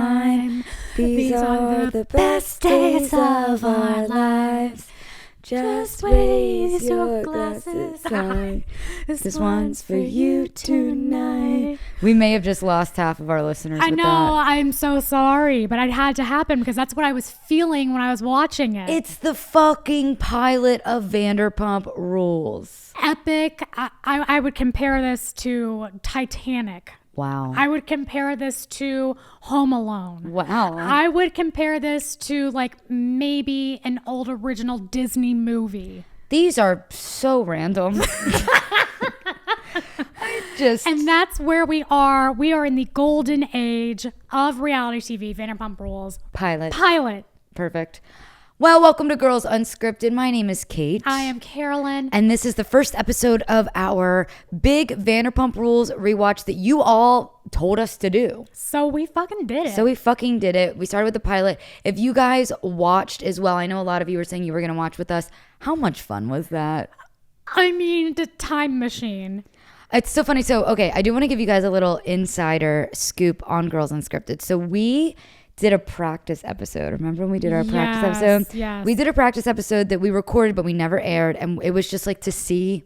time. These are the best days of our lives. Just raise your glasses high. This one's for you tonight. We may have just lost half of our listeners with that. I'm so sorry, but it had to happen because that's what I was feeling when I was watching it. It's the fucking pilot of Vanderpump Rules. Epic. I would compare this to Titanic. Wow. I would compare this to Home Alone. Wow. I would compare this to like maybe an old original Disney movie. These are so random. And that's where we are. We are in the golden age of reality TV, Vanderpump Rules. Pilot. Perfect. Well, welcome to Girls Unscripted. My name is Kate. I am Carolyn. And this is the first episode of our big Vanderpump Rules rewatch that you all told us to do. So we fucking did it. We started with the pilot. If you guys watched as well, I know a lot of you were saying you were going to watch with us. How much fun was that? I mean, the time machine. It's so funny. So, okay, I do want to give you guys a little insider scoop on Girls Unscripted. So we did a practice episode. Remember when we did our practice episode? Yes. We did a practice episode that we recorded, but we never aired. And it was just like to see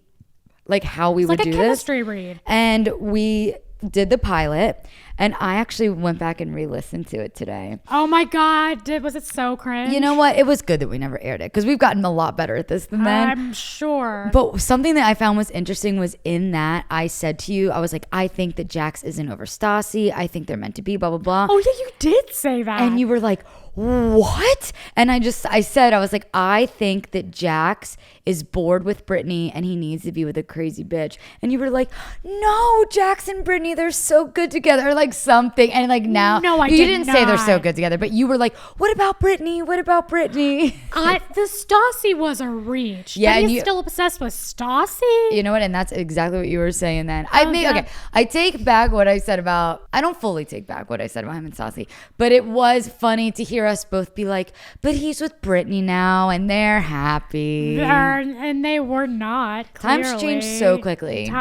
like how we would do this. Like a chemistry read. And we did the pilot. And I actually went back and re-listened to it today. Oh my God. Was it so cringe? You know what? It was good that we never aired it because we've gotten a lot better at this than then. I'm sure. But something that I found was interesting was in that I said to you, I was like, I think that Jax isn't over Stassi. I think they're meant to be, blah, blah, blah. Oh, yeah, you did say that. And you were like, what? And I was like, I think that Jax is bored with Brittany and he needs to be with a crazy bitch. And you were like, no, Jax and Brittany, they're so good together, like something. And like now, no, you didn't say they're so good together, but you were like, what about Brittany? What about Brittany? The Stassi was a reach. Yeah, but and you're still obsessed with Stassi? You know what? And that's exactly what you were saying then. I take back what I said about, I don't fully take back what I said about him and Stassi, but it was funny to hear us both be like, but he's with Brittany now and they're happy. And they were not, clearly. Times change so quickly.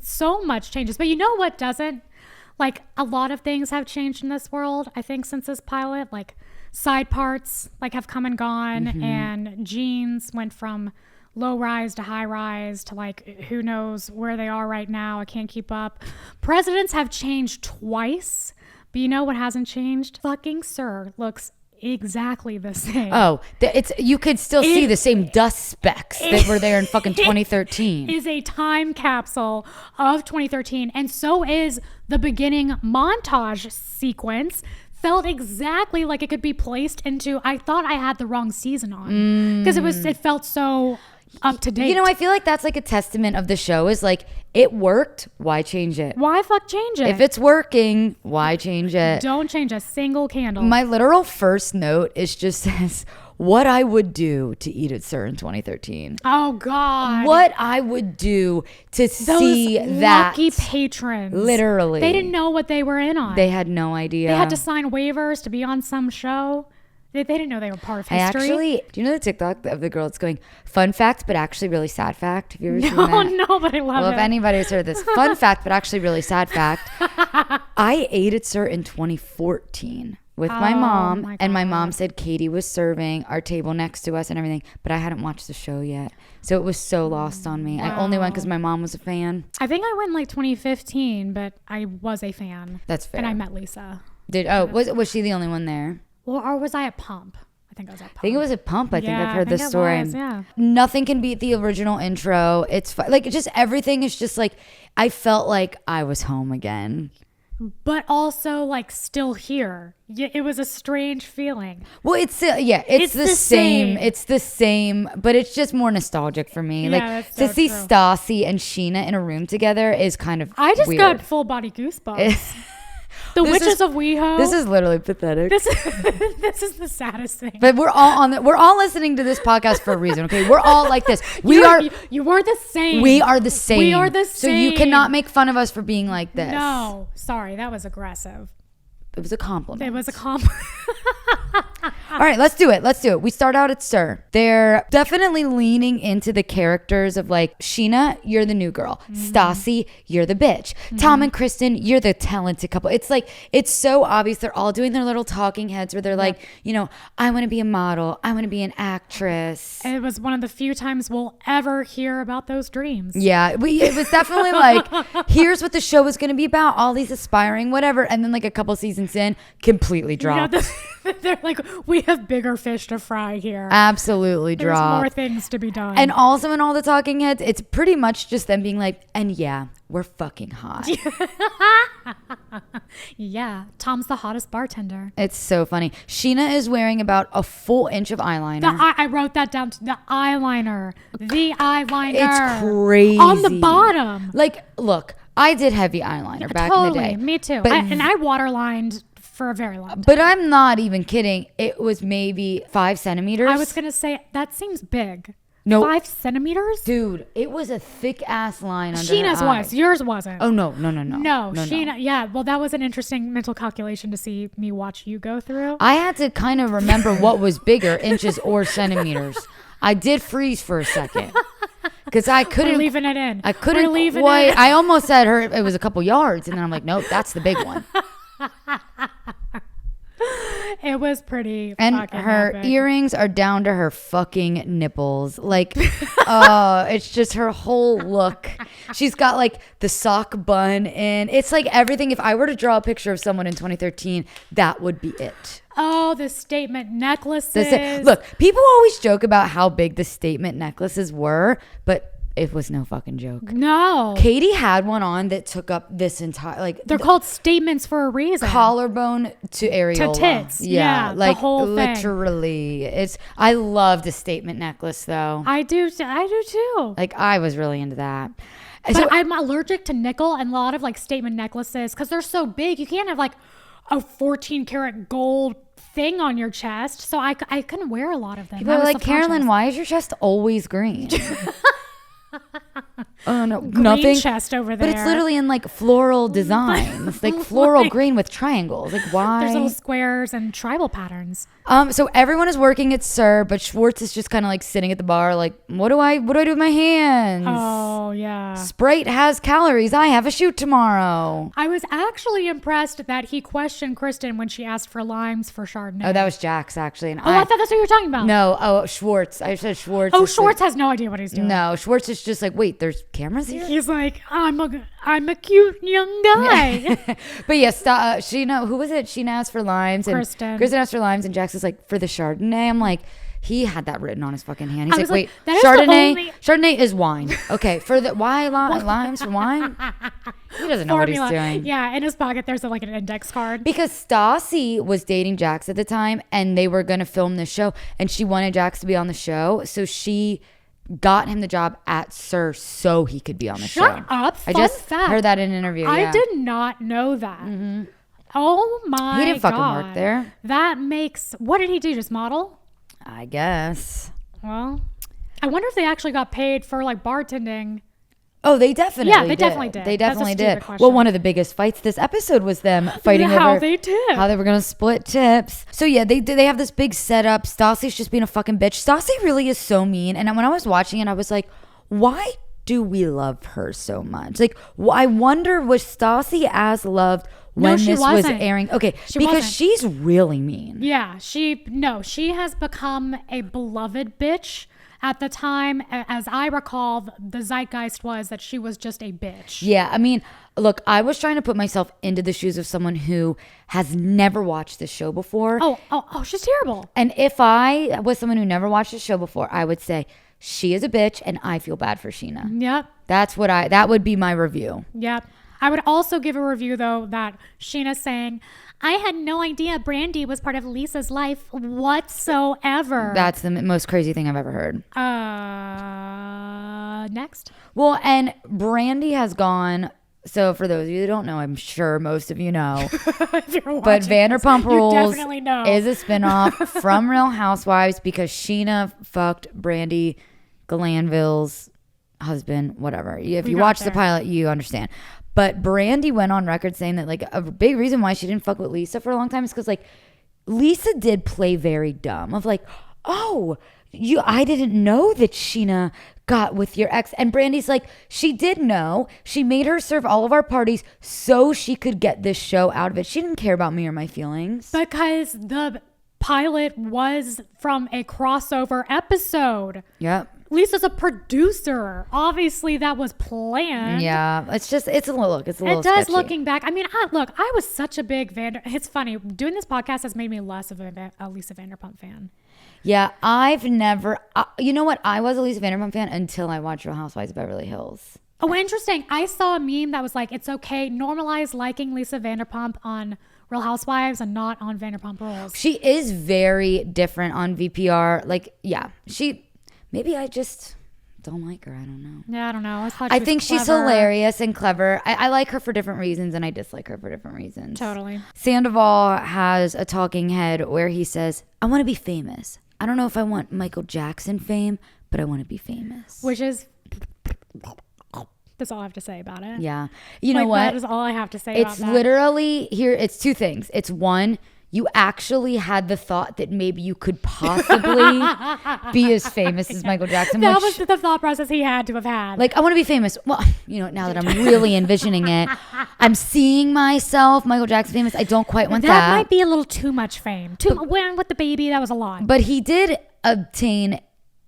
So much changes. But you know what doesn't? Like, a lot of things have changed in this world, I think, since this pilot. Like, side parts, like, have come and gone. Mm-hmm. And jeans went from low rise to high rise to, like, who knows where they are right now. I can't keep up. Presidents have changed twice. But you know what hasn't changed? Fucking Sir looks exactly the same. Oh, you could still see the same dust specks that were there in fucking 2013. Is a time capsule of 2013, and so is the beginning montage sequence. Felt exactly like it could be placed into. I thought I had the wrong season on because it felt so up to date. You know, I feel like that's like a testament of the show is like, it worked, why change it? Why fuck change it? If it's working, why change it? Don't change a single candle. My literal first note is just says, what I would do to eat at Sir in 2013. Oh God. What I would do to see that. Lucky patrons. Literally. They didn't know what they were in on. They had no idea. They had to sign waivers to be on some show. They didn't know they were part of history. Do you know the TikTok of the girl that's going, fun fact, but actually really sad fact? Have you ever seen that? No, but I love it. Well, if anybody's heard this, fun fact, but actually really sad fact. I ate at Sir in 2014 with my mom, and my mom said Katie was serving our table next to us and everything, but I hadn't watched the show yet. So it was so lost on me. Wow. I only went because my mom was a fan. I think I went like 2015, but I was a fan. That's fair. And I met Lisa. Was she the only one there? Well, or was I at Pump? I think I was at Pump. I think it was at Pump. I think I've heard this story. Yeah. Nothing can beat the original intro. It's like just everything is just like, I felt like I was home again. But also like still here. It was a strange feeling. Well, it's the same. It's the same, but it's just more nostalgic for me. Yeah, like to see Stassi and Sheena in a room together is kind of I just weird. Got full body goosebumps. The Witches of Weho. This is literally pathetic. This is the saddest thing. But we're all listening to this podcast for a reason. Okay, we're all like this. You weren't the same. We are the same. We are the same. So you cannot make fun of us for being like this. No, sorry, that was aggressive. It was a compliment. It was a compliment. All right, let's do it. We start out at Sir. They're definitely leaning into the characters of like, Sheena, you're the new girl. Stassi, you're the bitch. Tom and Kristen, you're the talented couple. It's like, it's so obvious. They're all doing their little talking heads where they're like, you know, I want to be a model. I want to be an actress. It was one of the few times we'll ever hear about those dreams. Yeah, it was definitely like, here's what the show is going to be about. All these aspiring, whatever. And then like a couple seasons in, completely dropped. They're like, we have bigger fish to fry here. Absolutely There's dropped. more things to be done. And also in all the talking heads, it's pretty much just them being like, and yeah, we're fucking hot. Yeah, Tom's the hottest bartender. It's so funny. Sheena is wearing about a full inch of eyeliner. I wrote that down. The eyeliner. The eyeliner. It's crazy. On the bottom. Like, look, I did heavy eyeliner back in the day. Me too. But And I waterlined for a very long time. But I'm not even kidding. It was maybe 5 centimeters. I was going to say, that seems big. No. 5 centimeters? Dude, it was a thick ass line under Sheena's her eye. was. Yours wasn't. Oh, no. No, Sheena. Yeah, well, that was an interesting mental calculation to see me watch you go through. I had to kind of remember what was bigger, inches or centimeters. I did freeze for a second. Because I couldn't. We're leaving it in. I couldn't. We're leaving quite, it. I almost said it was a couple yards. And then I'm like, nope, that's the big one. It was pretty And fucking her epic. earrings are down to her fucking nipples. Like, it's just her whole look. She's got like the sock bun in. It's like everything. If I were to draw a picture of someone in 2013, that would be it. Oh, the statement necklaces. Look, people always joke about how big the statement necklaces were, but it was no fucking joke. No. Katie had one on that took up this entire, like, They're called statements for a reason. collarbone to areola. To tits. Yeah, like the whole thing. literally. I loved a statement necklace though. I do too. Like, I was really into that. And But so, I'm allergic to nickel and a lot of like statement necklaces because they're so big. You can't have like a 14 karat gold thing on your chest. So I couldn't wear a lot of them. people are like, Carolyn, why is your chest always green? Oh no, green nothing. chest over there? But it's literally in like floral designs, like floral green with triangles. Like, why? There's little squares and tribal patterns. So everyone is working at Sir, but Schwartz is just kind of like sitting at the bar, like, what do I do with my hands? Oh yeah. Sprite has calories. I have a shoot tomorrow. I was actually impressed that he questioned Kristen when she asked for limes for Chardonnay. Oh, that was Jax actually. And I thought that's what you were talking about. No, Schwartz. I said Schwartz. Oh, is Schwartz has no idea what he's doing. No, Schwartz is just like, wait, there's cameras here? He's like, I'm a cute young guy. But yes, Sheena, who was it? Sheena asked for limes. And Kristen asked for limes, and Jax is like, for the Chardonnay. I'm like, he had that written on his fucking hand. He's I like, was like, wait, that is the only- Chardonnay is wine. Okay, for the why limes for wine? He doesn't know Formula. what he's doing. Yeah, in his pocket there's like an index card. Because Stassi was dating Jax at the time, and they were gonna film this show, and she wanted Jax to be on the show, so she got him the job at Sir so he could be on the show. Shut up. I Fun just fact. heard that in an interview. I yeah. did not know that. Oh my god. He didn't fucking work there. That makes, what did he do? Just model? I guess. Well, I wonder if they actually got paid for like bartending. Oh, they definitely Yeah, they did. definitely did. They That's a definitely stupid did. question. Well, one of the biggest fights this episode was them fighting How over they tip. how they were going to split tips. So yeah, they have this big setup. Stassi's just being a fucking bitch. Stassi really is so mean. And when I was watching it, I was like, why do we love her so much? Like, I wonder, was Stassi as loved when she this was wasn't. airing? Okay, She because wasn't. she's really mean. Yeah, she has become a beloved bitch. At the time, as I recall, the zeitgeist was that she was just a bitch. Yeah, I mean, look, I was trying to put myself into the shoes of someone who has never watched this show before. Oh, she's terrible. And if I was someone who never watched the show before, I would say she is a bitch and I feel bad for Sheena. Yep. That would be my review. Yep. I would also give a review though that Sheena's saying, I had no idea Brandy was part of Lisa's life whatsoever. That's the most crazy thing I've ever heard. Next. Well, and Brandy has gone. So for those of you who don't know, I'm sure most of you know, If you're watching but Vanderpump this, you Rules definitely know. is a spinoff from Real Housewives because Sheena fucked Brandy Glanville's husband, whatever. If you got watch the there. pilot, you understand. But Brandy went on record saying that like a big reason why she didn't fuck with Lisa for a long time is because like Lisa did play very dumb of like, oh, I didn't know that Sheena got with your ex. And Brandy's like, she did know. She made her serve all of our parties so she could get this show out of it. She didn't care about me or my feelings. Because the pilot was from a crossover episode. Yep. Lisa's a producer. Obviously, that was planned. Yeah, it's a little It does sketchy. looking back. I mean, I was such a big It's funny. Doing this podcast has made me less of a Lisa Vanderpump fan. Yeah, I've never, you know what? I was a Lisa Vanderpump fan until I watched Real Housewives of Beverly Hills. Oh, interesting. I saw a meme that was like, it's okay, normalize liking Lisa Vanderpump on Real Housewives and not on Vanderpump Rules. She is very different on VPR. Like, yeah, maybe I just don't like her. I don't know. Yeah, I don't know. I think she's hilarious and clever. I like her for different reasons, and I dislike her for different reasons. Totally. Sandoval has a talking head where he says, I want to be famous. I don't know if I want Michael Jackson fame, but I want to be famous. Which is... That's all I have to say about it. Yeah. You know what? That is all I have to say about that. It's literally here. It's two things. It's one, you actually had the thought that maybe you could possibly be as famous as Michael Jackson. That was the thought process he had to have had. Like, I want to be famous. Well, now that I'm really envisioning it, I'm seeing myself, Michael Jackson famous. I don't quite want that. That might be a little too much fame. With the baby, that was a lot. But he did obtain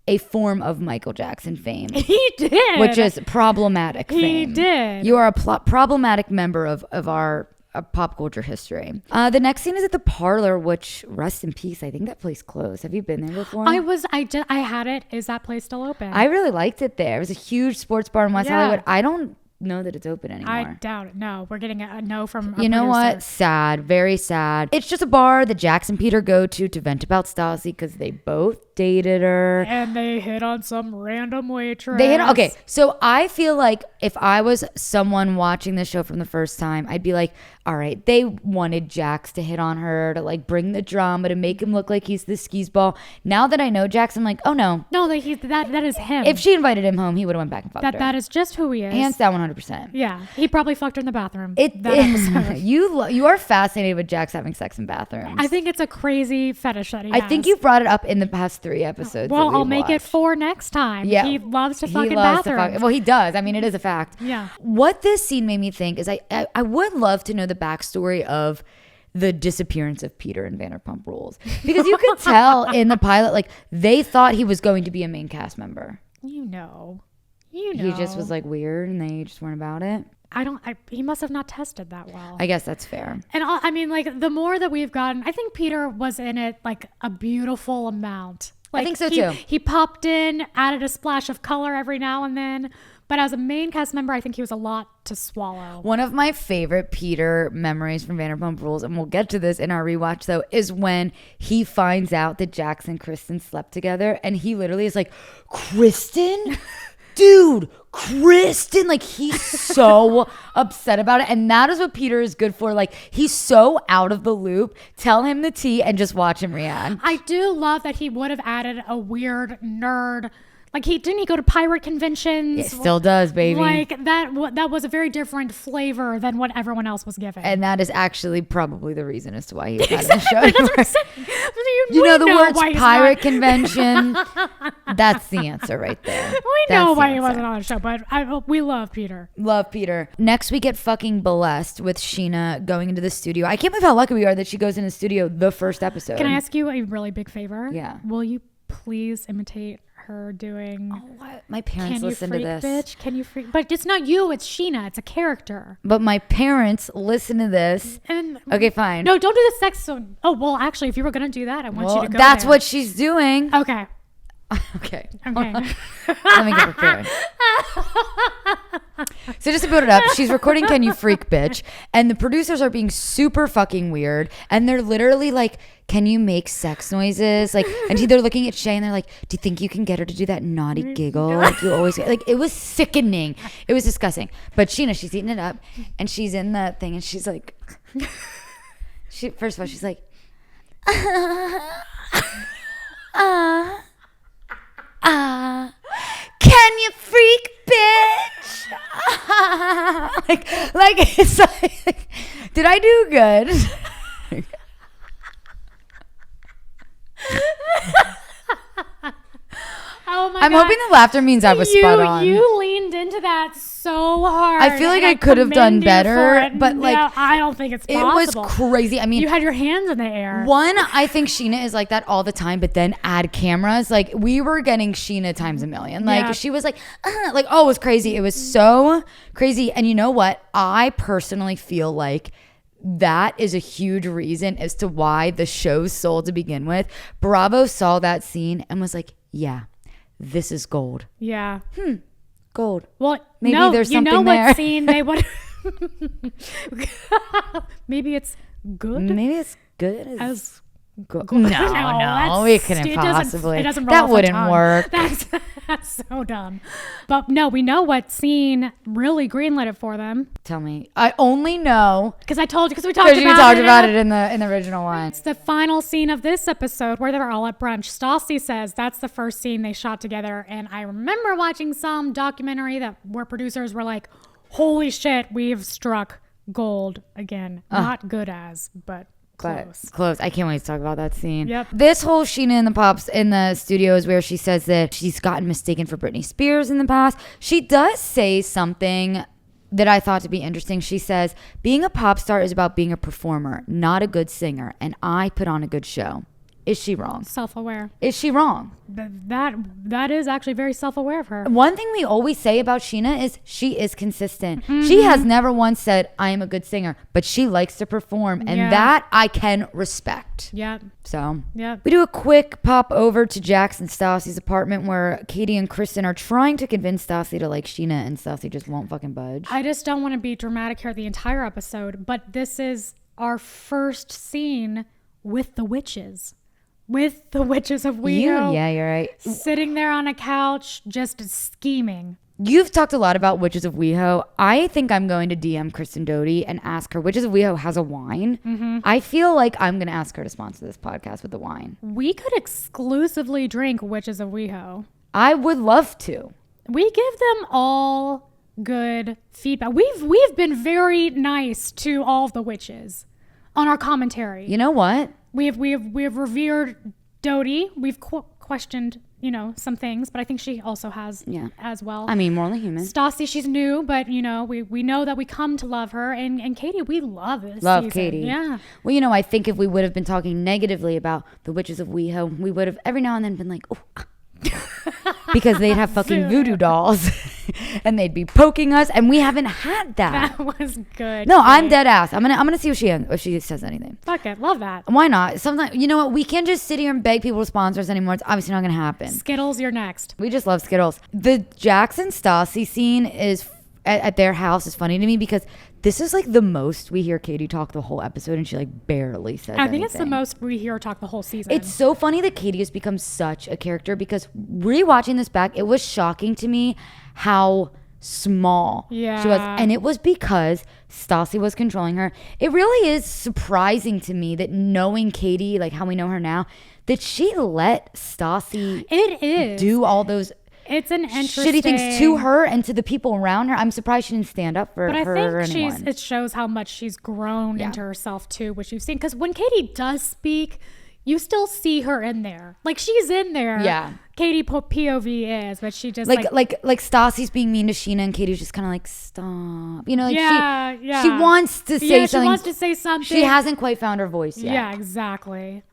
a form of Michael Jackson fame. He did. Which is problematic fame. He did. You are a problematic member of our pop culture history. The next scene is at the Parlor, which, rest in peace, I think that place closed. Have you been there before? I had it. Is that place still open? I really liked it there. It was a huge sports bar in West Yeah. Hollywood. I don't know that it's open anymore. I doubt it. No, we're getting a no from You know what? Sad. Very sad. It's just a bar that Jax and Peter go to vent about Stassi because they both dated her. And they hit on some random waitress. Okay, so I feel like if I was someone watching this show from the first time, I'd be like, all right, they wanted Jax to hit on her, to like bring the drama, to make him look like he's the skis ball. Now that I know Jax, I'm like, oh no. No, that is him. If she invited him home, he would have went back and fucked her. That is just who he is. Hands down 100%. Yeah, he probably fucked her in the bathroom. You are fascinated with Jax having sex in bathrooms. I think it's a crazy fetish that he has. I think you've brought it up in the past 3 episodes. Well, I'll make it 4 next time. Yeah. He loves to fuck in bathrooms. Well, he does. I mean, it is a fact. Yeah. What this scene made me think is I would love to know the backstory of the disappearance of Peter in Vanderpump Rules. Because you could tell in the pilot, like, they thought he was going to be a main cast member. You know. He just was like weird and they just weren't about it. He must have not tested that well. I guess that's fair. And I mean, like, the more that we've gotten, I think Peter was in it like a beautiful amount. Like, I think so too. He popped in, added a splash of color every now and then. But as a main cast member, I think he was a lot to swallow. One of my favorite Peter memories from Vanderpump Rules, and we'll get to this in our rewatch though, is when he finds out that Jax and Kristen slept together. And he literally is like, Kristen? Dude, Kristen, like, he's so upset about it. And that is what Peter is good for. Like, he's so out of the loop. Tell him the tea and just watch him react. I do love that he would have added a weird nerd. Like, didn't he go to pirate conventions? It still does, baby. Like, that was a very different flavor than what everyone else was given. And that is actually probably the reason as to why he was not in the show anymore. You know the words pirate convention? That's the answer right there. We know why he wasn't on the show, but we love Peter. Love Peter. Next, we get fucking blessed with Sheena going into the studio. I can't believe how lucky we are that she goes in the studio the first episode. Can I ask you a really big favor? Yeah. Will you please imitate her doing my parents listen to this. Bitch? Can you freak? But it's not you, it's Sheena. It's a character. But my parents listen to this. And okay, fine. No, don't do the sex zone. Oh, well, actually, if you were going to do that, I want you to go that's there. what she's doing. Okay. Okay. Okay. Let me get prepared. So just to put it up, she's recording Can You Freak Bitch, and the producers are being super fucking weird, and they're literally like, can you make sex noises? Like, and they're looking at Shay and they're like, do you think you can get her to do that naughty giggle? Like, you always, like, it was sickening. It was disgusting. But Sheena, she's eating it up, and she's in that thing, and she's like, first of all, she's like, can you freak, bitch? like it's like, did I do good? I'm hoping the laughter means I was spot on. You leaned into that so hard. I feel like I could have done better, but like no, I don't think it's possible. It was crazy. I mean, you had your hands in the air. One, I think Sheena is like that all the time, but then add cameras. Like we were getting Sheena times a million. Like she was like, it was crazy. It was so crazy. And you know what? I personally feel like that is a huge reason as to why the show sold to begin with. Bravo saw that scene and was like, yeah, this is gold. Yeah. Gold. Well, maybe there's something there. You know there. what scene they would... Maybe it's good? Maybe it's good as... Good. No, we couldn't possibly. It doesn't roll that off the wouldn't tongue. work. That's so dumb. But no, we know what scene really greenlit it for them. Tell me. I only know because we talked about it in the original one. It's the final scene of this episode where they're all at brunch. Stassi says that's the first scene they shot together, and I remember watching some documentary where producers were like, "Holy shit, we've struck gold again." Not good as, but close. I can't wait to talk about that scene. Yep. This whole Sheena and the Pops in the studio is where she says that she's gotten mistaken for Britney Spears in the past. She does say something that I thought to be interesting. She says, being a pop star is about being a performer, not a good singer. And I put on a good show. Is she wrong? Self-aware. Is she wrong? That is actually very self-aware of her. One thing we always say about Sheena is she is consistent. Mm-hmm. She has never once said, I am a good singer, but she likes to perform. And that I can respect. Yeah. So yeah, we do a quick pop over to Jax and Stassi's apartment where Katie and Kristen are trying to convince Stassi to like Sheena, and Stassi just won't fucking budge. I just don't want to be dramatic here the entire episode, but this is our first scene with the witches. With the Witches of Weho. Yeah, you're right. Sitting there on a couch, just scheming. You've talked a lot about Witches of Weho. I think I'm going to DM Kristen Doty and ask her, Witches of Weho has a wine. Mm-hmm. I feel like I'm going to ask her to sponsor this podcast with the wine. We could exclusively drink Witches of Weho. I would love to. We give them all good feedback. We've been very nice to all of the witches on our commentary. You know what? We have revered Doty. We've questioned, some things, but I think she also has as well. I mean, more than human. Stassi, she's new, but we know that we come to love her, and Katie, we love this Love season. Katie. Yeah. Well, I think if we would have been talking negatively about the Witches of Weho, we would have every now and then been like, oh. Because they'd have fucking voodoo dolls and they'd be poking us, and we haven't had that. That was good. No, I'm dead ass. I'm gonna see if she says anything. Fuck it, love that. Why not? Sometimes, you know what? We can't just sit here and beg people to sponsor us anymore. It's obviously not gonna happen. Skittles, you're next. We just love Skittles. The Jackson Stassi scene is at their house is funny to me because this is like the most we hear Katie talk the whole episode, and she like barely says anything. I think it's the most we hear her talk the whole season. It's so funny that Katie has become such a character, because rewatching this back, it was shocking to me how small she was. And it was because Stassi was controlling her. It really is surprising to me that, knowing Katie, like how we know her now, that she let Stassi do all those it's an interesting shitty things to her and to the people around her. I'm surprised she didn't stand up for her. But I think anyone. It shows how much she's grown into herself too, which you've seen. Because when Katie does speak, you still see her in there. Like, she's in there. Yeah. Katie POV is, but she just like Stassi's being mean to Sheena, and Katie's just kind of like, stop. She wants to say something. She wants to say something. She hasn't quite found her voice yet. Yeah, exactly.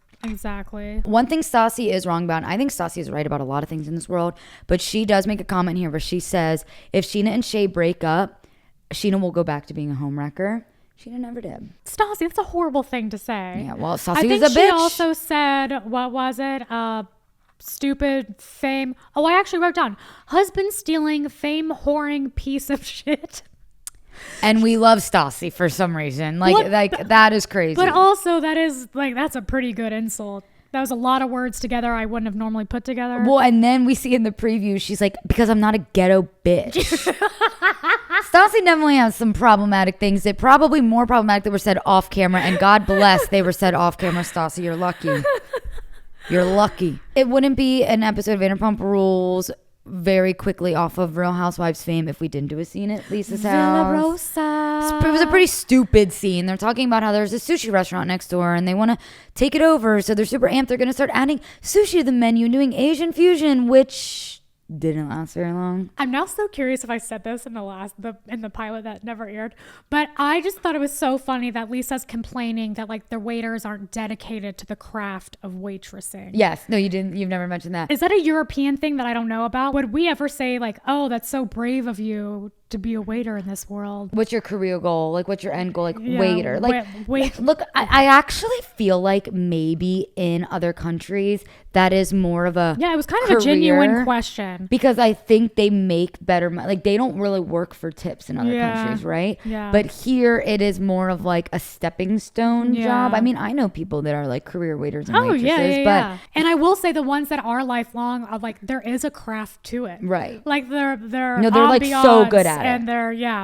One thing Stassi is wrong about, and I think Stassi is right about a lot of things in this world, but she does make a comment here where she says, if Sheena and Shay break up, Sheena will go back to being a homewrecker. Sheena never did. Stassi, that's a horrible thing to say. Yeah, well, Stassi was a bitch. I think she also said, what was it? Stupid fame. Oh, I actually wrote down, husband stealing, fame whoring piece of shit. And we love Stassi for some reason. That is crazy. But also, that's a pretty good insult. That was a lot of words together I wouldn't have normally put together. Well, and then we see in the preview, she's like, because I'm not a ghetto bitch. Stassi definitely has some problematic things that probably more problematic that were said off camera. And God bless they were said off camera. Stassi, you're lucky. You're lucky. It wouldn't be an episode of Vanderpump Rules very quickly off of Real Housewives fame if we didn't do a scene at Lisa's house. Villa Rosa. It was a pretty stupid scene. They're talking about how there's a sushi restaurant next door and they want to take it over, so they're super amped. They're going to start adding sushi to the menu and doing Asian fusion, which didn't last very long. I'm now so curious if I said this in the pilot that never aired, but I just thought it was so funny that Lisa's complaining that like the waiters aren't dedicated to the craft of waitressing. Yes. No, you didn't. You've never mentioned that. Is that a European thing that I don't know about? Would we ever say like, oh, that's so brave of you to be a waiter in this world? What's your career goal? Like, what's your end goal? Like, waiter. Like, wait. Look, I actually feel like maybe in other countries that is more of a it was kind of career, a genuine question, because I think they make better money. Like, they don't really work for tips in other countries, right? Yeah. But here it is more of like a stepping stone job. I mean, I know people that are like career waiters and waitresses, but and I will say the ones that are lifelong are like there is a craft to it, right? Like they're like so good at it, and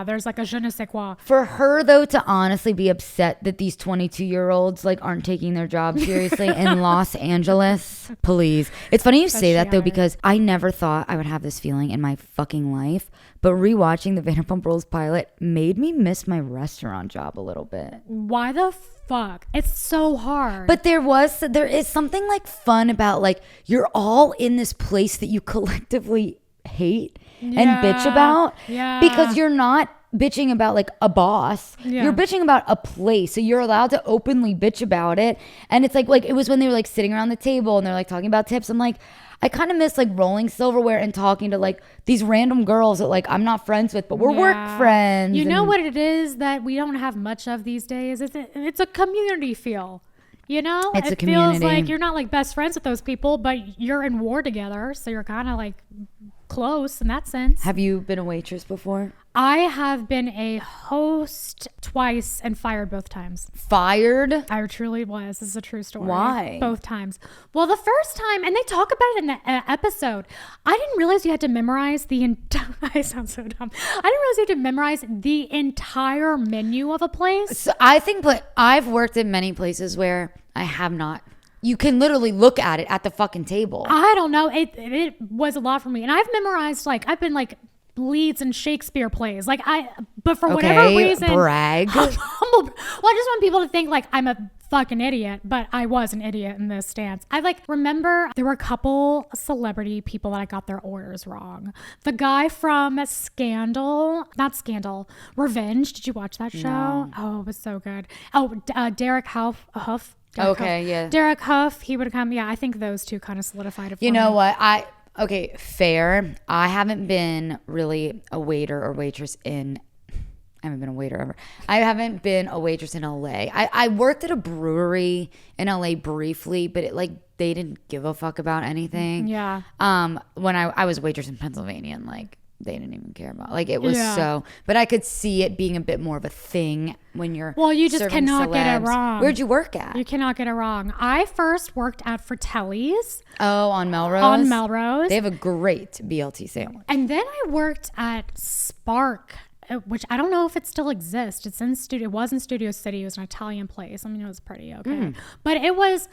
there's like a je ne sais quoi. For her though to honestly be upset that these 22-year-olds like aren't taking their job seriously in Los Angeles, please. It's funny you say that though, because I never thought I would have this feeling in my fucking life, but rewatching the Vanderpump Rules pilot made me miss my restaurant job a little bit. Why the fuck? It's so hard. But there is something like fun about like you're all in this place that you collectively hate and bitch about, because you're not bitching about like a boss, you're bitching about a place, so you're allowed to openly bitch about it. And it's like it was when they were like sitting around the table and they're like talking about tips. I'm like, I kind of miss like rolling silverware and talking to like these random girls that like I'm not friends with, but we're work friends. You know what it is that we don't have much of these days? It's a community feel. You know, it's it feels like you're not like best friends with those people, but you're in war together, so you're kind of like close in that sense. Have you been a waitress before? I have been a host twice and fired both times. Fired? I truly was. This is a true story. Why? Both times. Well, the first time, and they talk about it in the episode, I didn't realize you had to memorize the entire, I sound so dumb. I didn't realize you had to memorize the entire menu of a place. So I think, but I've worked in many places where I have not. You can literally look at it at the fucking table. I don't know. It was a lot for me. And I've memorized, like, I've been like leads in Shakespeare plays. But for whatever reason. Brag. Well, I just want people to think like I'm a fucking idiot, but I was an idiot in this stance. I remember there were a couple celebrity people that I got their orders wrong. The guy from Revenge. Did you watch that show? No. Oh, it was so good. Oh, Derek Huff. Derek Huff, he would come. Yeah, I think those two kind of solidified it for me. You know what? Okay, fair. I haven't been really a waiter or waitress I haven't been a waiter ever. I haven't been a waitress in LA. I worked at a brewery in LA briefly, but they didn't give a fuck about anything. Yeah. When I was a waitress in Pennsylvania, and they didn't even care about it was so, but I could see it being a bit more of a thing when you're you just serving cannot celebs. get it wrong. Where'd you work at? You cannot get it wrong. I first worked at Fratelli's. Oh, on Melrose. They have a great BLT sandwich. And then I worked at Spark, which I don't know if it still exists. It was in Studio City. It was an Italian place. I mean, it was pretty okay, but it was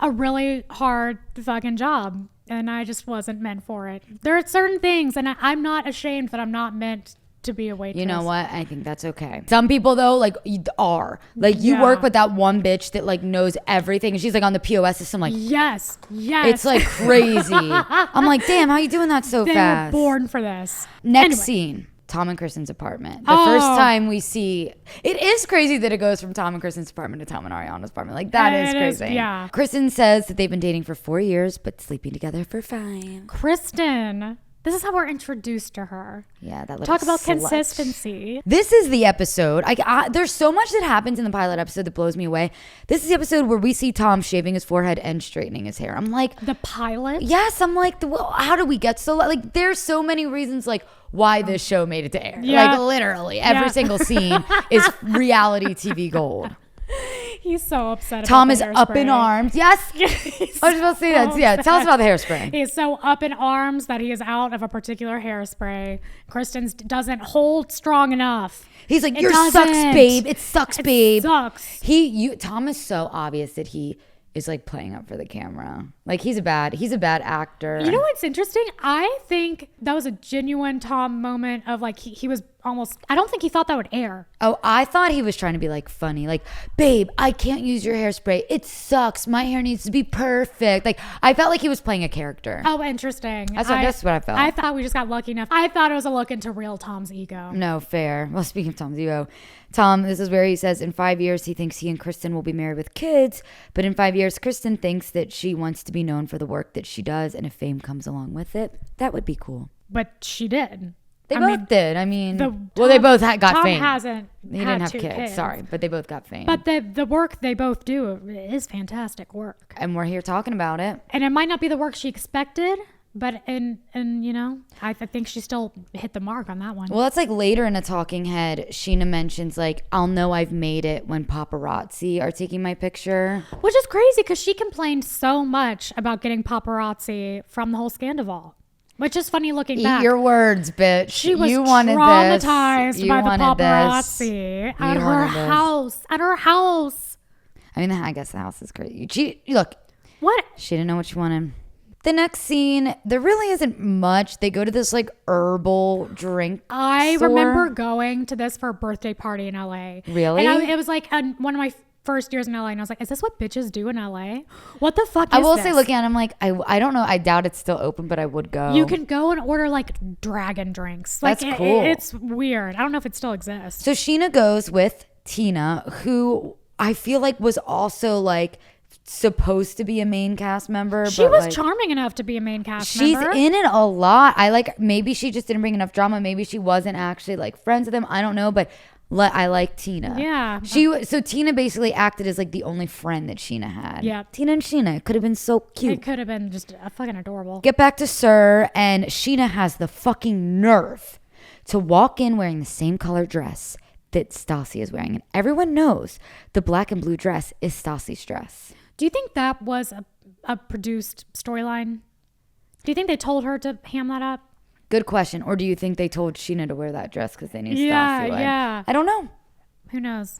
a really hard fucking job. And I just wasn't meant for it. There are certain things, and I'm not ashamed that I'm not meant to be a waitress. You know what? I think that's okay. Some people though, are. You work with that one bitch that knows everything, and she's on the POS system. Yes. It's crazy. I'm like, damn, how you doing that so fast? They're born for this. Next scene. Tom and Kristen's apartment. The first time we see, it is crazy that it goes from Tom and Kristen's apartment to Tom and Ariana's apartment. That is crazy. Yeah. Kristen says that they've been dating for 4 years, but sleeping together for 5. Kristen. This is how we're introduced to her. Yeah, that little Talk about slut. consistency. This is the episode. There's so much that happens in the pilot episode that blows me away. This is the episode where we see Tom shaving his forehead and straightening his hair. I'm like, the pilot? Yes, I'm like, well, how do we get so there's so many reasons why this show made it to air. Yeah. Literally every single scene is reality TV gold. He's so upset. Tom about is the hairspray. up in arms. Yes. I was about to say that. Yeah. Tell us about the hairspray. He's so up in arms that he is out of a particular hairspray. Kristen doesn't hold strong enough. He's like, yours sucks, babe. It sucks, babe. Sucks. Tom is so obvious that he is playing up for the camera. He's a bad actor. You know what's interesting? I think that was a genuine Tom moment of he was almost, I don't think he thought that would air. Oh, I thought he was trying to be like funny. Like, babe, I can't use your hairspray. It sucks. My hair needs to be perfect. Like, I felt like he was playing a character. Oh, interesting. That's what I felt. I thought we just got lucky enough. I thought it was a look into real Tom's ego. No, fair. Well, speaking of Tom's ego, Tom, this is where he says in 5 years he thinks he and Kristen will be married with kids, but in 5 years Kristen thinks that she wants to be known for the work that she does, and if fame comes along with it, that would be cool. But she did. They both did. I mean, Tom, they both got Tom fame. He didn't have kids. Sorry, but they both got fame. But the work they both do is fantastic work. And we're here talking about it. And it might not be the work she expected, but and you know, I think she still hit the mark on that one. Well, that's like later in a talking head, Sheena mentions like, I'll know I've made it when paparazzi are taking my picture. Which is crazy because she complained so much about getting paparazzi from the whole Scandival. Which is funny looking back. Eat your words, bitch. She was traumatized by the paparazzi at her house. At her house. I mean, I guess the house is crazy. Look. What? She didn't know what she wanted. The next scene, there really isn't much. They go to this like herbal drink store. Remember going to this for a birthday party in LA. Really? And it was like one of my first years in LA, and I was like, is this what bitches do in LA? What the fuck is this? I will say, looking at it, I'm like, I don't know. I doubt it's still open, but I would go. You can go and order like dragon drinks. Like, that's cool. It's weird. I don't know if it still exists. So Sheena goes with Tina, who I feel like was also like supposed to be a main cast member. She was charming enough to be a main cast member. She's in it a lot. Maybe she just didn't bring enough drama. Maybe she wasn't actually like friends with them. I don't know, but I like Tina. Yeah. So Tina basically acted as like the only friend that Sheena had. Yeah. Tina and Sheena. It could have been so cute. It could have been just fucking adorable. Get back to Sir, and Sheena has the fucking nerve to walk in wearing the same color dress that Stassi is wearing. And everyone knows the black and blue dress is Stassi's dress. Do you think that was a produced storyline? Do you think they told her to ham that up? Good question. Or do you think they told Sheena to wear that dress because they knew Stassi would? Yeah. I don't know. Who knows?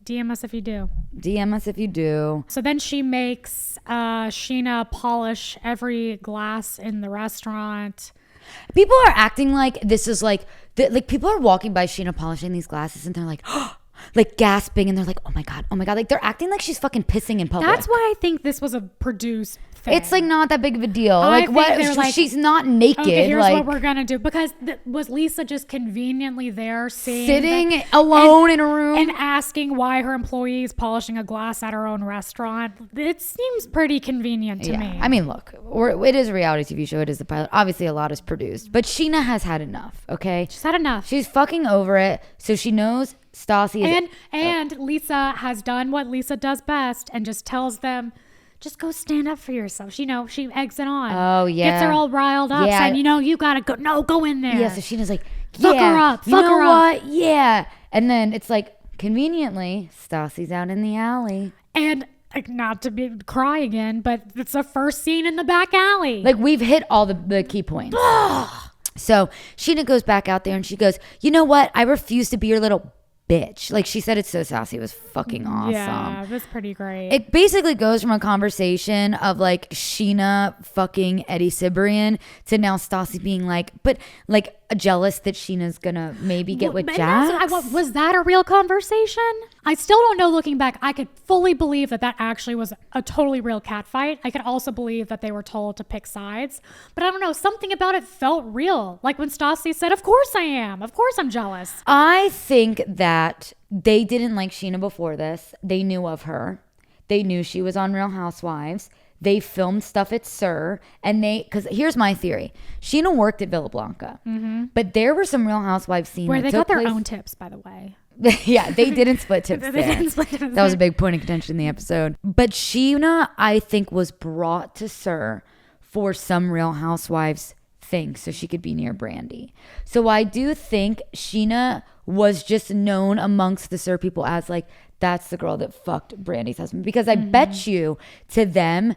DM us if you do. DM us if you do. So then she makes Sheena polish every glass in the restaurant. People are acting like this is like people are walking by Sheena polishing these glasses and they're like, like gasping, and they're like, oh my god, like they're acting like she's fucking pissing in public. That's why I think this was a produced thing. It's like not that big of a deal. Like what? Like, she's not naked. Okay, here's like, what we're gonna do, because was Lisa just conveniently there sitting alone in a room and asking why her employee is polishing a glass at her own restaurant? It seems pretty convenient to me. I mean, look, it is a reality TV show. It is the pilot. Obviously, a lot is produced, but Sheena has had enough. Okay, she's had enough. She's fucking over it. So she knows Stassi is and Lisa has done what Lisa does best and just tells them, just go stand up for yourself. She eggs it on. Oh yeah, gets her all riled up, saying, you gotta go. No, go in there. Yeah. So Sheena's like, fuck her up. You know what? Yeah. And then it's like conveniently Stassi's out in the alley, and like, not to cry again, but it's the first scene in the back alley. Like we've hit all the key points. So Sheena goes back out there and she goes, you know what? I refuse to be your little bitch. Like she said it so sassy. It was fucking awesome. Yeah, it was pretty great. It basically goes from a conversation of like Sheena fucking Eddie Cibrian to now Stassi being like, but like jealous that Sheena's gonna maybe get with Jax. Was that a real conversation? I still don't know. Looking back, I could fully believe that actually was a totally real cat fight. I could also believe that they were told to pick sides, but I don't know. Something about it felt real. Like when Stassi said, "Of course I am. Of course I'm jealous." I think that they didn't like Sheena before this. They knew of her. They knew she was on Real Housewives. They filmed stuff at Sir, and because here's my theory. Sheena worked at Villa Blanca, but there were some Real Housewives scenes where they got their own tips, by the way. Yeah, they didn't split tips They there. didn't split tips that was a big point of contention in the episode. But Sheena, I think, was brought to Sir for some Real Housewives thing so she could be near Brandy. So I do think Sheena was just known amongst the Sir people as like, that's the girl that fucked Brandy's husband. Because I bet you to them,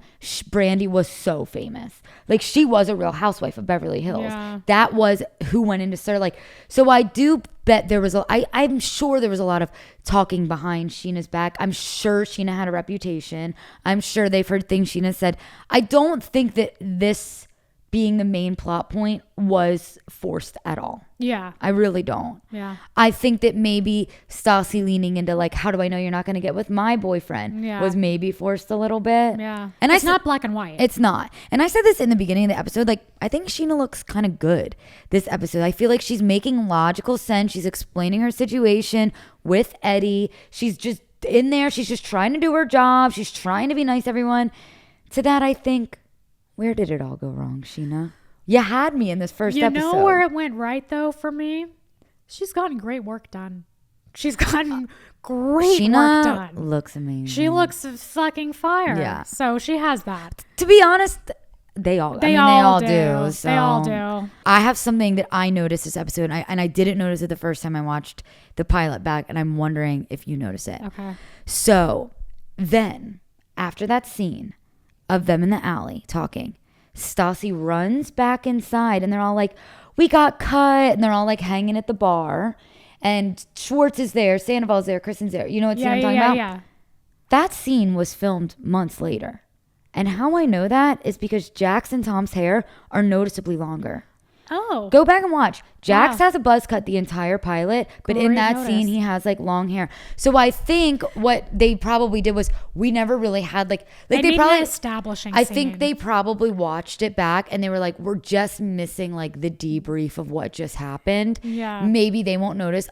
Brandy was so famous. Like she was a Real Housewife of Beverly Hills. Yeah. That was who went into Sir. Like, so I do bet there was I'm sure there was a lot of talking behind Sheena's back. I'm sure Sheena had a reputation. I'm sure they've heard things Sheena said. I don't think that this being the main plot point was forced at all. Yeah. I really don't. Yeah. I think that maybe Stassi leaning into like, how do I know you're not going to get with my boyfriend was maybe forced a little bit. Yeah. And it's not black and white. It's not. And I said this in the beginning of the episode, like, I think Sheena looks kind of good this episode. I feel like she's making logical sense. She's explaining her situation with Eddie. She's just in there. She's just trying to do her job. She's trying to be nice to everyone. To that, I think, where did it all go wrong, Sheena? You had me in this first episode. You know where it went right, though, for me? She's gotten great work done. She's gotten great work done. Sheena looks amazing. She looks fucking fire. Yeah. So she has that. To be honest, they all do. So. They all do. I have something that I noticed this episode, and I didn't notice it the first time I watched the pilot back, and I'm wondering if you notice it. Okay. So then, after that scene of them in the alley talking, Stassi runs back inside and they're all like, we got cut, and they're all like hanging at the bar, and Schwartz is there, Sandoval's there, Kristen's there. You know what scene I'm talking about? Yeah. That scene was filmed months later. And how I know that is because Jax and Tom's hair are noticeably longer. Oh. Go back and watch. Jax has a buzz cut the entire pilot, but in that scene he has like long hair. So I think what they probably did was we never really had they probably an establishing I scene. think they probably watched it back and they were like, we're just missing like the debrief of what just happened. Yeah. Maybe they won't notice.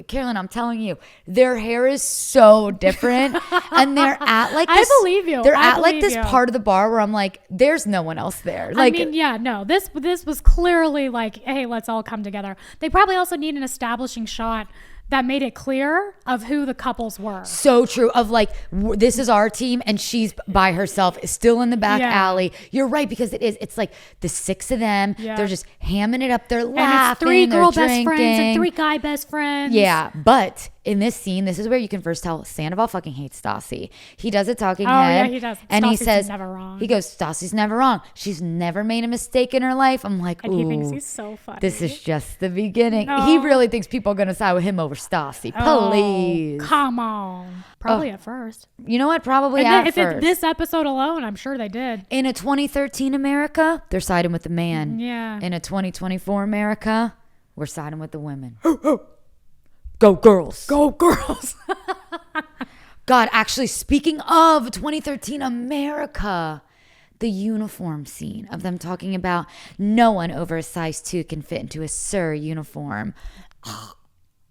Carolyn, I'm telling you, their hair is so different, and they're at like this, I believe you. They're at like this part of the bar where I'm like, there's no one else there. Like, I mean, yeah, no, this was clearly like, hey, let's all come together. They probably also need an establishing shot that made it clear of who the couples were. So true. Of like, this is our team and she's by herself, still in the back alley. You're right, because it's like the six of them. Yeah. They're just hamming it up. They're laughing. And it's three girl best friends and three guy best friends. Yeah, but in this scene, this is where you can first tell Sandoval fucking hates Stassi. He does a talking head. Oh, yeah, he does. And Stassi's he says, never wrong. He goes, Stassi's never wrong. She's never made a mistake in her life. I'm like, and he thinks he's so funny. This is just the beginning. He really thinks people are going to side with him over Stassi. Please. Come on. Probably at first. You know what? Probably at first. This episode alone, I'm sure they did. In a 2013 America, they're siding with the man. Yeah. In a 2024 America, we're siding with the women. Go girls. Go girls. God, actually, speaking of 2013 America, the uniform scene of them talking about no one over a size 2 can fit into a Sir uniform.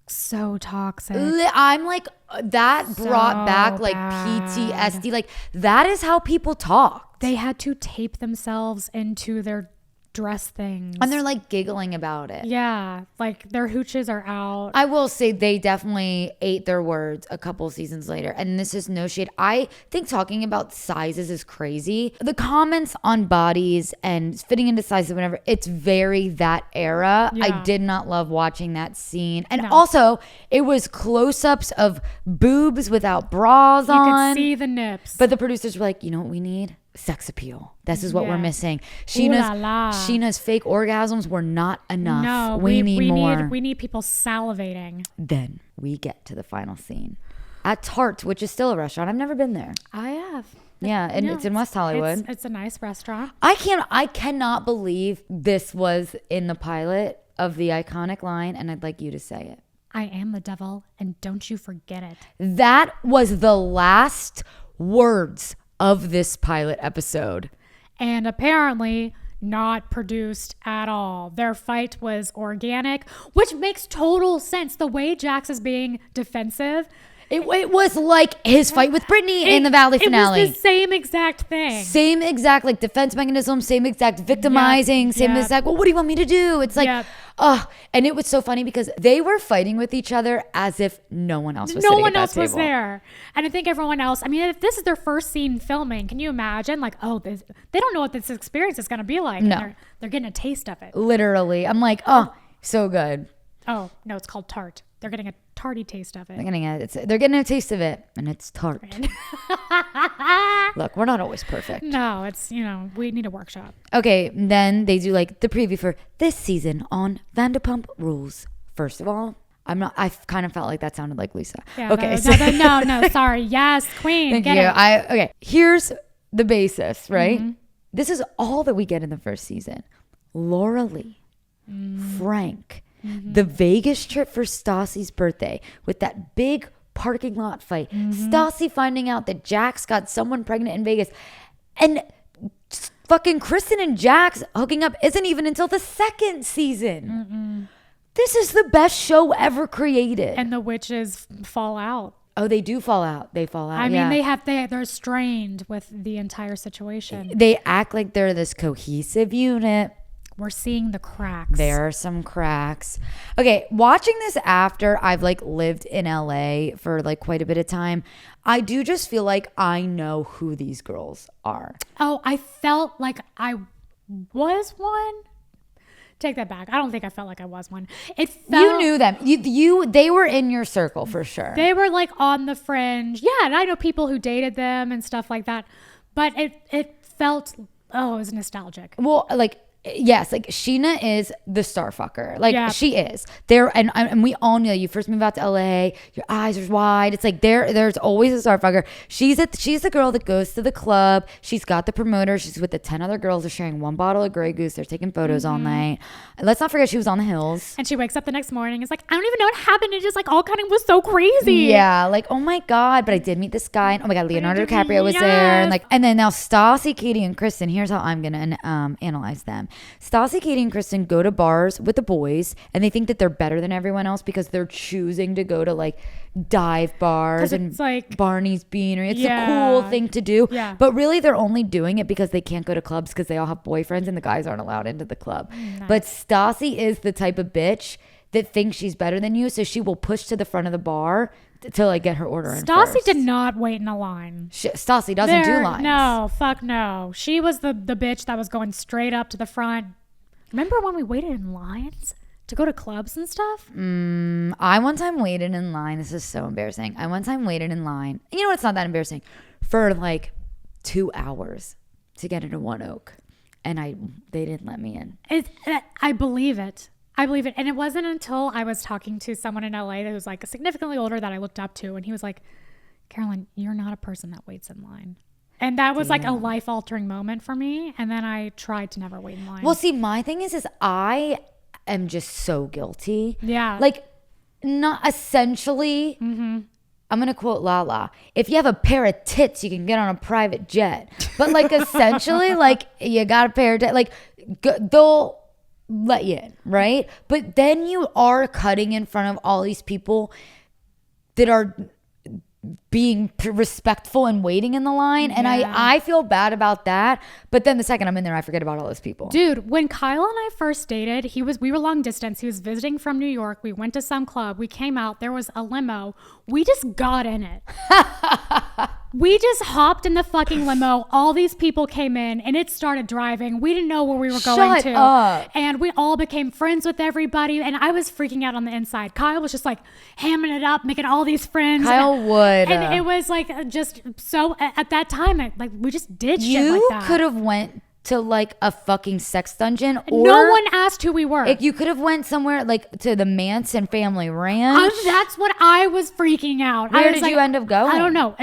So toxic. I'm like, that brought back like PTSD. Like, that is how people talk. They had to tape themselves into their dress things. And they're like giggling about it. Yeah. Like their hooches are out. I will say they definitely ate their words a couple seasons later. And this is no shade. I think talking about sizes is crazy. The comments on bodies and fitting into sizes, whatever, it's very that era. Yeah. I did not love watching that scene. And also, it was close-ups of boobs without bras on. You could see the nips. But the producers were like, you know what we need? Sex appeal. This is what we're missing. Sheena's fake orgasms were not enough. No, we need more. We need people salivating. Then we get to the final scene at Tarte, which is still a restaurant. I've never been there. I have. Yeah, and it's in West Hollywood. It's a nice restaurant. I cannot believe this was in the pilot of the iconic line, and I'd like you to say it. I am the devil, and don't you forget it. That was the last words of this pilot episode. And apparently not produced at all. Their fight was organic, which makes total sense. The way Jax is being defensive. It was like his fight with Brittany in the Valley finale. It was the same exact thing. Same exact like defense mechanism, same exact victimizing, same exact, well, what do you want me to do? It's like, and it was so funny because they were fighting with each other as if no one else was sitting at that table. No one else was there. And I think everyone else, I mean, if this is their first scene filming, can you imagine? Like, they don't know what this experience is going to be like. No. They're getting a taste of it. Literally. I'm like, so good. Oh, no, it's called tart. They're getting a tarty taste of it. They're getting a taste of it, and it's tart. Look, we're not always perfect. No, it's, we need a workshop. Okay, then they do like the preview for this season on Vanderpump Rules. First of all, I kind of felt like that sounded like Lisa. Yeah, okay. No, sorry. Yes, queen. Thank you. Okay, here's the basis, right? Mm-hmm. This is all that we get in the first season. Laura Lee, Frank, the Vegas trip for Stassi's birthday with that big parking lot fight, Stassi finding out that Jax got someone pregnant in Vegas, and fucking Kristen and Jax hooking up isn't even until the second season. This is the best show ever created. And the witches fall out. Oh, they do fall out. They fall out. I mean, they're strained with the entire situation. They act like they're this cohesive unit. We're seeing the cracks. There are some cracks. Okay, watching this after I've like lived in LA for like quite a bit of time, I do just feel like I know who these girls are. Oh, I felt like I was one. Take that back. I don't think I felt like I was one. It felt, you knew them. They were in your circle for sure. They were like on the fringe. Yeah, and I know people who dated them and stuff like that. But it felt, it was nostalgic. Well, like, yes, like Sheena is the star fucker. Like she is there, and we all know you first move out to LA, your eyes are wide. It's like there's always a star fucker. She's the girl that goes to the club. She's got the promoter. She's with the 10 other girls. They're sharing one bottle of Grey Goose. They're taking photos all night. Let's not forget she was on the hills. And she wakes up the next morning. It's like, I don't even know what happened. It just like all kind of was so crazy. Yeah, like, oh my God, but I did meet this guy. And oh my God, Leonardo DiCaprio was there. And then now Stassi, Katie, and Kristen, here's how I'm gonna analyze them. Stassi, Katie, and Kristen go to bars with the boys, and they think that they're better than everyone else because they're choosing to go to like dive bars and like Barney's Beanery. It's a cool thing to do. Yeah. But really, they're only doing it because they can't go to clubs because they all have boyfriends and the guys aren't allowed into the club. Nice. But Stassi is the type of bitch that thinks she's better than you, so she will push to the front of the bar to like get her order in Stassi first. did not wait in a line. Stassi doesn't do lines. No, fuck no. She was the bitch that was going straight up to the front. Remember when we waited in lines to go to clubs and stuff? I one time waited in line. This is so embarrassing. I one time waited in line. You know what? It's not that embarrassing. For like 2 hours to get into One Oak. And they didn't let me in. I believe it. I believe it. And it wasn't until I was talking to someone in LA that was like significantly older that I looked up to. And he was like, Carolyn, you're not a person that waits in line. And that was like a life-altering moment for me. And then I tried to never wait in line. Well, see, my thing is I am just so guilty. Yeah. Like, not essentially, I'm going to quote Lala, if you have a pair of tits, you can get on a private jet. But like, essentially, like, you got a pair of tits. Like, they'll let you in, right? But then you are cutting in front of all these people that are being respectful and waiting in the line. And I feel bad about that. But then the second I'm in there, I forget about all those people. Dude, when Kyle and I first dated, we were long distance. He was visiting from New York. We went to some club. We came out. There was a limo. We just got in it. We just hopped in the fucking limo. All these people came in and it started driving. We didn't know where we were going to. Up. And we all became friends with everybody. And I was freaking out on the inside. Kyle was just like hamming it up, making all these friends. Kyle would. And it was like just so at that time, like we just did shit like that. You could have went to like a fucking sex dungeon, or no one asked who we were. You could have went somewhere like to the Manson family ranch. That's what I was freaking out. Where did you end up going? I don't know.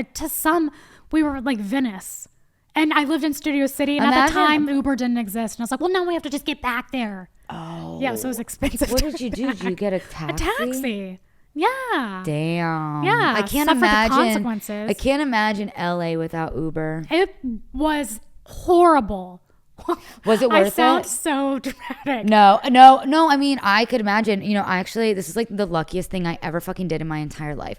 We were like Venice, and I lived in Studio City, and at the time Uber didn't exist, and I was like, well, no, we have to just get back there. Oh, yeah, so it was expensive. What did you do? Did you get a taxi? A taxi. Yeah. Damn. Yeah. I can't imagine. The consequences. I can't imagine LA without Uber. It was horrible. Was it worth it? I sound so dramatic. No. I mean, I could imagine. You know, this is like the luckiest thing I ever fucking did in my entire life.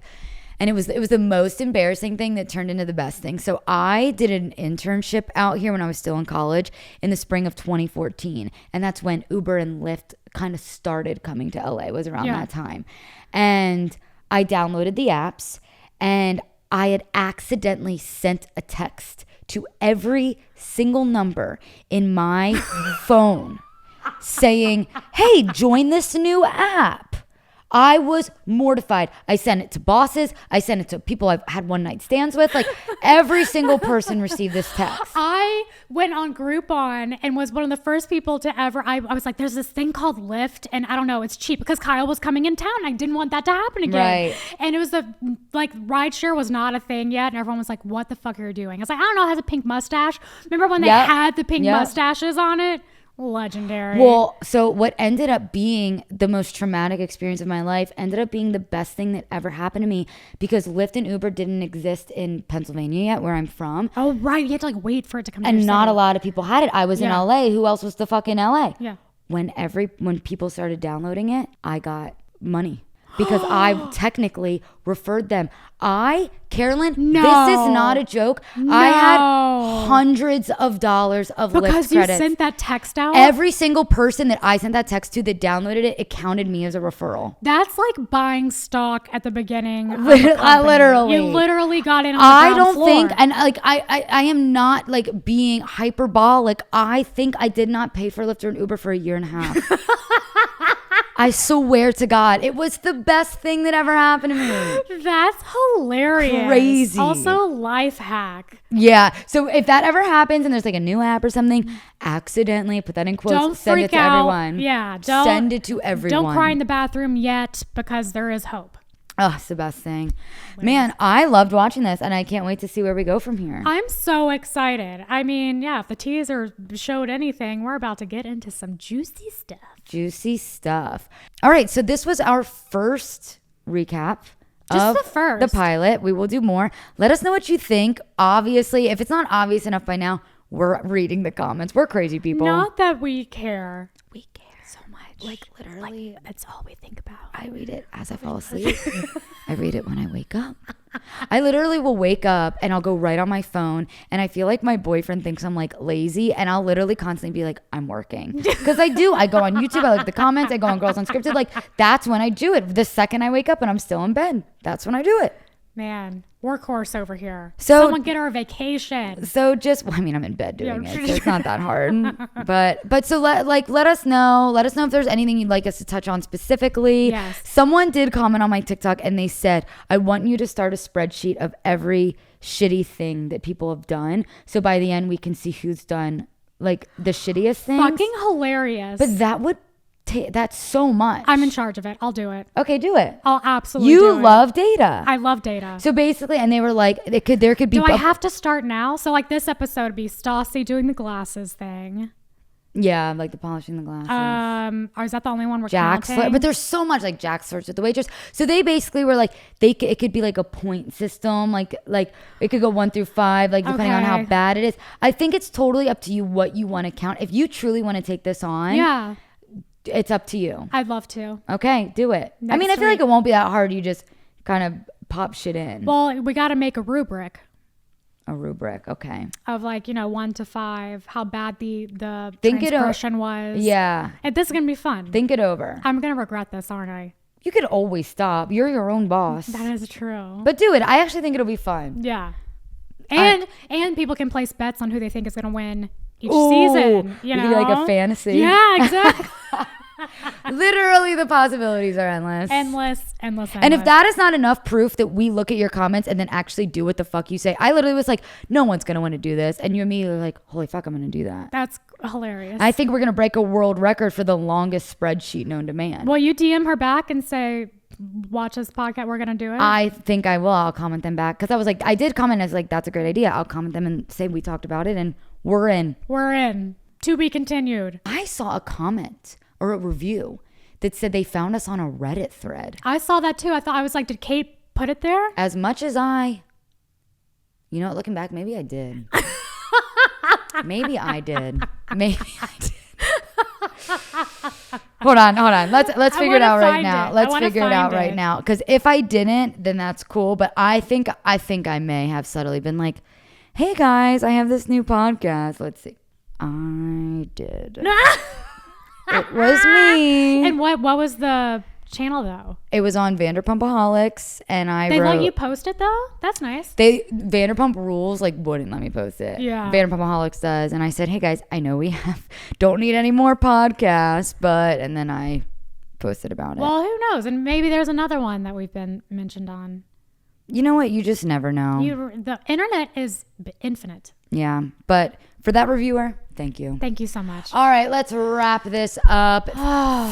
And it was the most embarrassing thing that turned into the best thing. So I did an internship out here when I was still in college in the spring of 2014. And that's when Uber and Lyft kind of started coming to LA, was around that time. And I downloaded the apps, and I had accidentally sent a text to every single number in my phone saying, hey, join this new app. I was mortified. I sent it to bosses. I sent it to people I've had one night stands with. Like, every single person received this text. I went on Groupon and was one of the first people to ever, I was like, there's this thing called Lyft, and I don't know, it's cheap, because Kyle was coming in town. I didn't want that to happen again. Right. And it was rideshare was not a thing yet, and everyone was like, what the fuck are you doing? I was like, I don't know, it has a pink mustache. Remember when they had the pink mustaches on it? Legendary. Well, so what ended up being the most traumatic experience of my life ended up being the best thing that ever happened to me, because Lyft and Uber didn't exist in Pennsylvania yet, where I'm from. Oh, right. You had to like wait for it to come. And to your not city. a lot of people had it. I was in LA. Who else was the fuck in LA? Yeah. When people started downloading it, I got money. Because I technically referred them. Carolyn, No. this is not a joke. No. I had hundreds of dollars of Lyft Because you credits. sent that text out? Every single person that I sent that text to that downloaded it, it counted me as a referral. That's like buying stock at the beginning. Of Literally. You literally got in on the I ground don't floor. think, and like I am not like being hyperbolic. I think I did not pay for Lyft or an Uber for a year and a half. I swear to God, it was the best thing that ever happened to me. That's hilarious. Crazy. Also, life hack. Yeah. So if that ever happens and there's like a new app or something, accidentally put that in quotes. Don't send freak it to out. everyone. Yeah. Send it to everyone. Don't cry in the bathroom yet, because there is hope. Oh, it's the best thing. Man, I loved watching this, and I can't wait to see where we go from here. I'm so excited. I mean, yeah, if the teaser showed anything, we're about to get into some juicy stuff. Juicy stuff. All right, so this was our first recap of the first. the pilot. We will do more. Let us know what you think. Obviously, if it's not obvious enough by now, we're reading the comments. We're crazy people. Not that we care. We care so much. Like, literally, that's all we think about. I read it as I fall asleep. I read it when I wake up. I literally will wake up and I'll go right on my phone, and I feel like my boyfriend thinks I'm like lazy, and I'll literally constantly be like, I'm working. Because I do. I go on YouTube, I like the comments, I go on Girls Unscripted. Like, that's when I do it. The second I wake up and I'm still in bed, that's when I do it. Man, workhorse over here. So- Someone get our vacation. So just, well, I mean, I'm in bed doing it, so it's not that hard. But so let us know. Let us know if there's anything you'd like us to touch on specifically. Yes. Someone did comment on my TikTok and they said, I want you to start a spreadsheet of every shitty thing that people have done. So by the end, we can see who's done like the shittiest things. Fucking hilarious. But that would that's so much. I'm in charge of it. I'll do it. Okay, do it. I'll absolutely do it. You love data. I love data. So basically, and they were like, there could be. Do I have to start now? So like this episode would be Stassi doing the glasses thing. Yeah, like the polishing the glasses. Or is that the only one we're Jack's, counting? but there's so much like Jack's flirts with the waitress. So they basically were like, it could be like a point system, like it could go 1 through 5, like depending on how Okay. bad it is. I think it's totally up to you what you want to count. If you truly want to take this on, Yeah, it's up to you. I'd love to. Okay, do it. I mean, I feel like it won't be that hard. You just kind of pop shit in. Well, we got to make a rubric A rubric, okay. of like 1 to 5, how bad the Think it o- transgression was. Yeah, And this is gonna be fun. think it over. I'm gonna regret this, aren't I? You could always stop. You're your own boss. That is true. But do it. I actually think it'll be fun. Yeah. And people can place bets on who they think is gonna win each Ooh, season. we could do like a fantasy. Yeah, exactly. Literally, the possibilities are endless. endless. And if that is not enough proof that we look at your comments and then actually do what the fuck you say, I literally was like, no one's going to want to do this. And you immediately were like, holy fuck, I'm going to do that. That's hilarious. I think we're going to break a world record for the longest spreadsheet known to man. Will you DM her back and say, watch this podcast, we're going to do it? I think I will. I'll comment them back. Because I was like, I did comment. I was like, that's a great idea. I'll comment them and say we talked about it and we're in. We're in. To be continued. I saw a comment or a review that said they found us on a Reddit thread. I saw that too. I was like, did Kate put it there? As much as looking back, maybe I did. Maybe I did. Hold on. Let's figure it out right now. Let's figure it out right now. Because if I didn't, then that's cool. But I think I may have subtly been like, hey guys, I have this new podcast. Let's see. I did. It was me. And what was the channel though? It was on Vanderpumpaholics, and They wrote, let you post it though? That's nice. Vanderpump Rules wouldn't let me post it. Yeah. Vanderpumpaholics does, and I said, hey guys, I know we don't need any more podcasts, and then I posted about it. Well, who knows? And maybe there's another one that we've been mentioned on. You know what? You just never know. The internet is infinite. Yeah, but for that reviewer, thank you. Thank you so much. All right, let's wrap this up.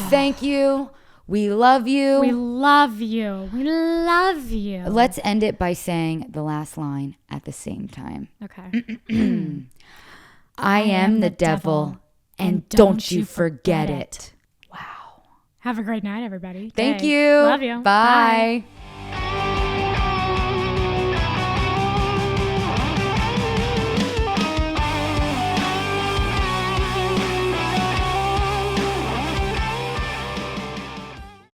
Thank you. We love you. We love you. We love you. Let's end it by saying the last line at the same time. Okay. I am the devil and don't you forget it. Wow. Have a great night, everybody. Thank Day. you. Love you. Bye.